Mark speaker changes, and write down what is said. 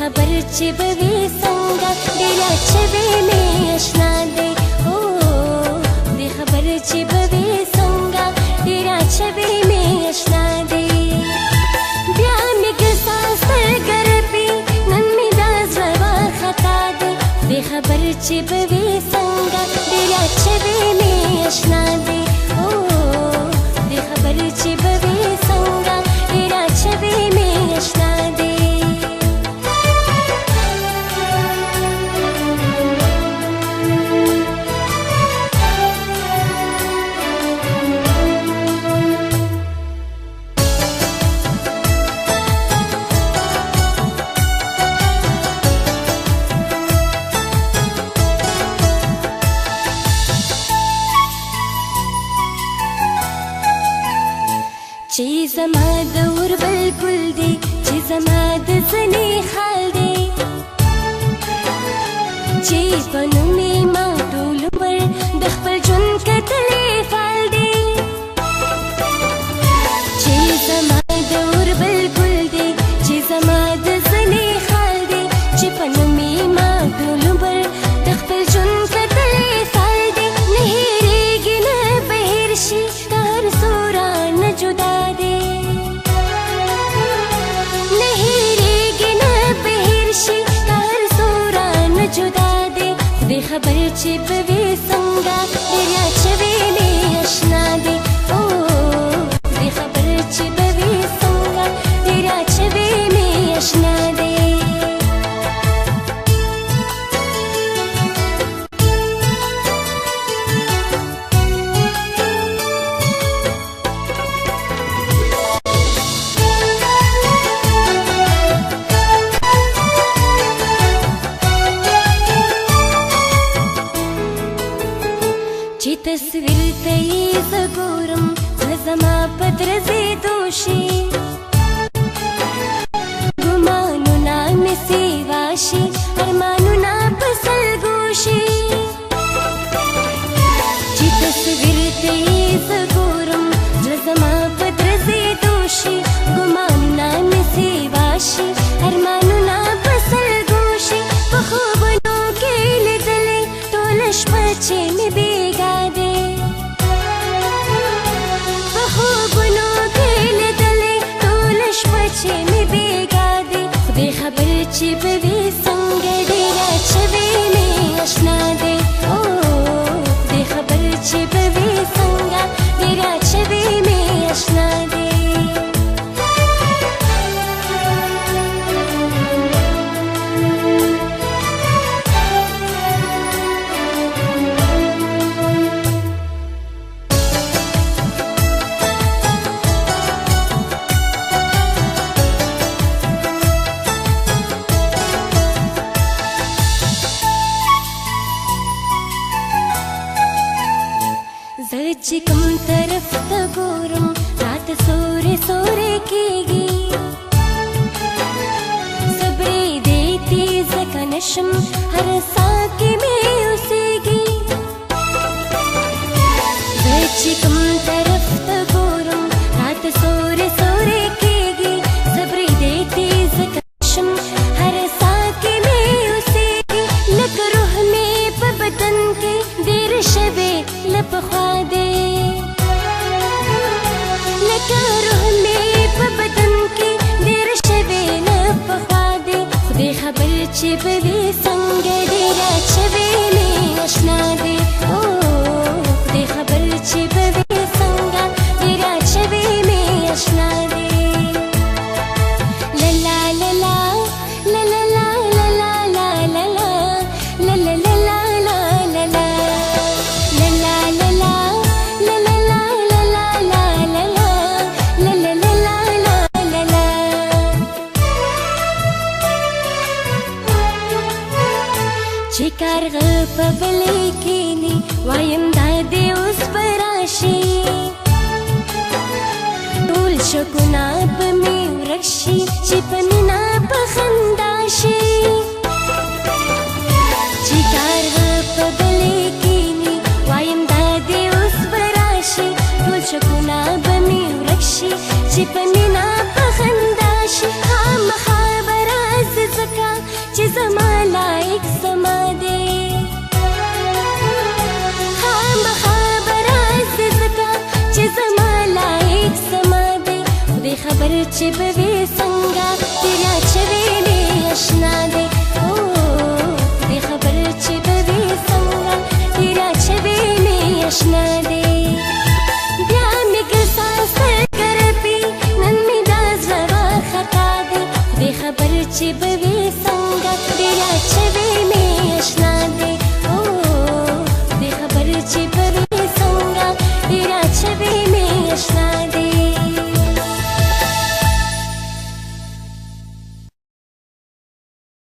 Speaker 1: خبر چې به وي څنګه ډېر اچوي مې اشنا دی او دې خبر چې به وي څنګه ډېر اچوي مې اشنا دی بیا مې ګسا سترګرپي نن مې دا زړه خطا دی دې خبر چې به وي څنګه ډېر اچوي مې اشنا دی او دې خبر چې به وي څنګه ډېر اچوي مې اشنا دی چې زما د اور بلبل دی چې زما د زنې خال دی چې په نوم یې ما ټول عمر د خپل ژوند کتلی فال دی چې زما د اور بلبل دی چې زما د زنې خال دی چې په نوم یې ما ټول عمر د خپل ژوند کتلی فال دی نه هېرېږي نه به هېر شي د هر څو رانه جدا خبر چې به وي څنګه ډېر اچوي مې اشنا دی او دې خبر چې به وي څنګه ډېر اچوي مې اشنا دی چې تصویر ته یې زه ګورم زړه زما په درزېدو شي ګمانونه مې سیوا شي ارمانونه په سلګو شي چې تصویر ته یې زه ګورم زړه زما په درزېدو شي ګمانونه مې سیوا شي ارمانونه په سلګو شي په خوبونو کې لیدلې ټوله شپه چې مې خبر چې به وي څنګه ډېر اچوي مې اشنا دی او دې خبر چې به وي څنګه ډېر اچوي مې اشنا دی چې کوم طرف ته ګورم راته سورې سورې کېږي صبرې دې تیز که نشم هر ساه کې مې اوسېږي زه چې کوم طرف ته ګورم راته سورې سورې کېږي صبرې دې تیز که نشم هر ساه کې مې اوسېږي لکه روح مې په بدن کې ډېر شوې له پخوا دی لکه روح مې په بدن کې ډېر شوې له پخوا دی خدای خبر چې به وي څنګه ډېر اچوي مې اشنا دی او خدای خبر چې به وي څنګه ډېر اچوي مې اشنا دی لا لا لا لا لا لا لا لا لا لا لا لا لا چې کارغه په بلې کښېني وایم دا دې اوس به راشي ټول شکونه به مې ورک شي چې په مینه په خندا شي چې کارغه په بلې کښېني وایم دا دې اوس به راشي ټول شکونه به مې ورک شي چې په مینه په خندا شي خامخا به راځي ځکه चिबवे संगा तेरा छवे में अशना दे